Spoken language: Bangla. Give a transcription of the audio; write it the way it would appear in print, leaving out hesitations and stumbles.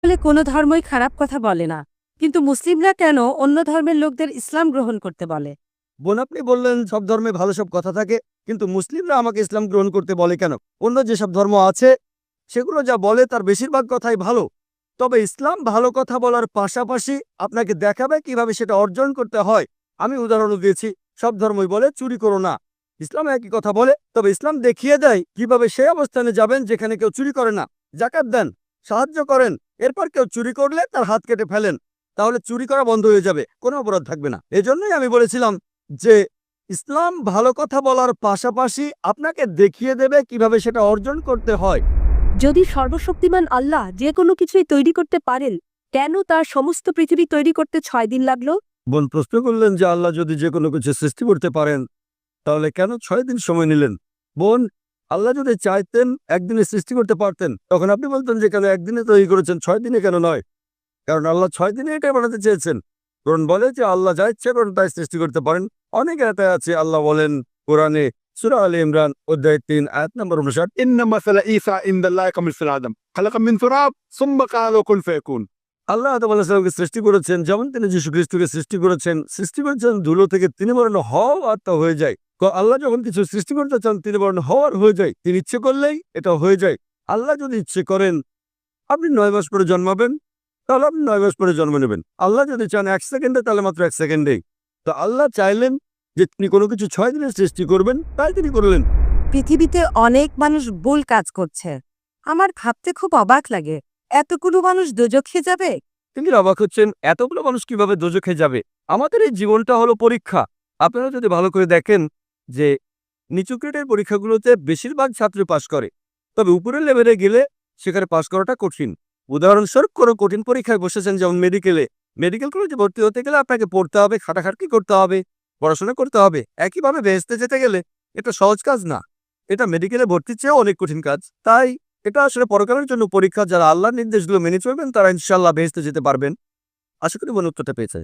বলে কোনো ধর্মই খারাপ কথা বলে না, কিন্তু মুসলিমরা কেন অন্য ধর্মের লোকদের ইসলাম গ্রহণ করতে বলে? বোন, আপনি বললেন সব ধর্মে ভালো সব কথা থাকে, কিন্তু মুসলিমরা আমাকে ইসলাম গ্রহণ করতে বলে কেন? অন্য যেসব ধর্ম আছে সেগুলো যা বলে তার বেশিরভাগ কথাই ভালো। তবে ইসলাম ভালো কথা বলার পাশাপাশি আপনাকে দেখাবে কিভাবে সেটা অর্জন করতে হয়। আমি উদাহরণ দিয়েছি, সব ধর্মই বলে চুরি করো না, ইসলাম একই কথা বলে, তবে ইসলাম দেখিয়ে দেয় কিভাবে সেই অবস্থানে যাবেন যেখানে কেউ চুরি করে না। জাকাত দেন, সাহায্য করেন, এরপর কেউ চুরি করলে তার হাত কেটে ফেলেন, তাহলে চুরি করা বন্ধ হয়ে যাবে, কোনো অপরাধ থাকবে না। এজন্যই আমি বলেছিলাম যে ইসলাম ভালো কথা বলার পাশাপাশি আপনাকে দেখিয়ে দেবে কিভাবে সেটা অর্জন করতে হয়। যদি সর্বশক্তিমান আল্লাহ যে কোনো কিছুই তৈরি করতে পারেন, কেন তার সমস্ত পৃথিবী তৈরি করতে 6 দিন লাগলো? বোন প্রশ্ন করলেন যে আল্লাহ যদি যে কোনো কিছু সৃষ্টি করতে পারেন তাহলে কেন 6 দিন সময় নিলেন? বোন, আল্লাহ যদি চাইতেন একদিনে সৃষ্টি করতে পারতেন, তখন আপনি বলতেন যে কেন একদিনে তৈরি করেছেন, 6 দিনে কেন নয়? কারণ আল্লাহ 6 দিনে এটাই বানাতে চেয়েছেন। কোরআন বলে যে আল্লাহ যা ইচ্ছে করেন তাই সৃষ্টি করতে পারেন। অনেক আয়াতে আছে, আল্লাহ বলেন কোরআনে সূরা আলে ইমরান অধ্যায় 3 আয়াত নম্বর 59, إن مثل عيسى عند الله كمثل آدم خلق من تراب ثم قال له كن فيكون। আল্লাহ আদম আলাইহিস সালামকে সৃষ্টি করেছেন যেমন তিনি যীশু খ্রিস্টকে সৃষ্টি করেছেন ধুলো থেকে, তিনি বলেন হও আর তা হয়ে যায়। আল্লাহ যখন কিছু সৃষ্টি করতে চান তিনি বলেন হওয়ার হয়ে যায়, তিনি ইচ্ছে করলেই এটা হয়ে যায়। আল্লাহ যদি ইচ্ছে করেন আপনি 9 মাস পরে জন্মাবেন, তাহলে আপনি 9 মাস পরে জন্ম নেবেন। আল্লাহ যদি চান 1 সেকেন্ডে, তাহলে মাত্র 1 সেকেন্ডেই। তো আল্লাহ চাইলেন যে তিনি কোনো কিছু 6 দিনে সৃষ্টি করবেন, তাই তিনি করলেন। পৃথিবীতে অনেক মানুষ ভুল কাজ করছে। আমার ভাবতে খুব অবাক লাগে, এতগুলো মানুষ দোজখে যাবে। তিনি অবাক হচ্ছেন এতগুলো মানুষ কিভাবে দোজখে যাবে। আমাদের এই জীবনটা হলো পরীক্ষা। আপনারা যদি ভালো করে দেখেন যে নিচু গ্রেডের পরীক্ষাগুলোতে বেশিরভাগ ছাত্র পাশ করে, তবে উপরের লেভেলে গেলে সেখানে পাশ করাটা কঠিন। উদাহরণস্বরূপ কোনো কঠিন পরীক্ষায় বসেছেন, যেমন মেডিকেল কলেজে ভর্তি হতে গেলে আপনাকে পড়তে হবে, খাটাখাটনি করতে হবে, পড়াশোনা করতে হবে। একইভাবে বেহেশতে যেতে গেলে এটা সহজ কাজ না, এটা মেডিকেলে ভর্তির চেয়েও অনেক কঠিন কাজ। তাই এটা আসলে পরকালের জন্য পরীক্ষা। যারা আল্লাহর নির্দেশগুলো মেনে চলবেন তারা ইনশাআল্লাহ বেহেশতে যেতে পারবেন। আশা করি বোন উত্তরটা পেয়েছে।